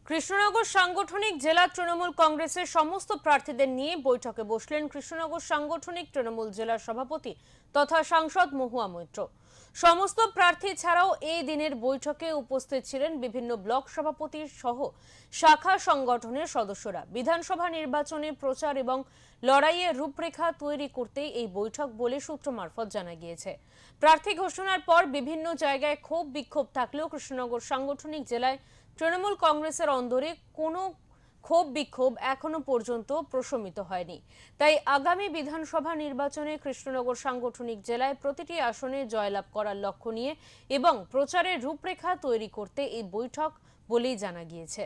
কৃষ্ণনগর সাংগঠনিক জেলা তৃণমূল কংগ্রেসের সমস্ত প্রার্থীদের নিয়ে বৈঠকে বসলেন কৃষ্ণনগর সাংগঠনিক তৃণমূল জেলার সভাপতি তথা সাংসদ মহুয়া মৈত্র। সমস্ত প্রার্থী ছাড়াও এই দিনের বৈঠকে উপস্থিত ছিলেন বিভিন্ন ব্লক সভাপতি সহ শাখা সংগঠনের সদস্যরা। বিধানসভা নির্বাচনে প্রচার এবং লড়াইয়ের রূপরেখা তৈরি করতে এই বৈঠক বলে সূত্র মারফত জানা গিয়েছে। প্রার্থী ঘোষণার পর বিভিন্ন জায়গায় ক্ষোভ বিক্ষোভ থাকলেও কৃষ্ণনগর সাংগঠনিক জেলায় তৃণমূল কংগ্রেসের অন্দরে কোনো ক্ষোভ বিক্ষোভ এখনো পর্যন্ত প্রশমিত হয়নি। তাই আগামী বিধানসভা নির্বাচনে কৃষ্ণনগর সাংগঠনিক জেলায় প্রতিটি আসনে জয়লাভ করার লক্ষ্য নিয়ে এবং প্রচারের রূপরেখা তৈরি করতে এই বৈঠক বলেই জানা গিয়েছে।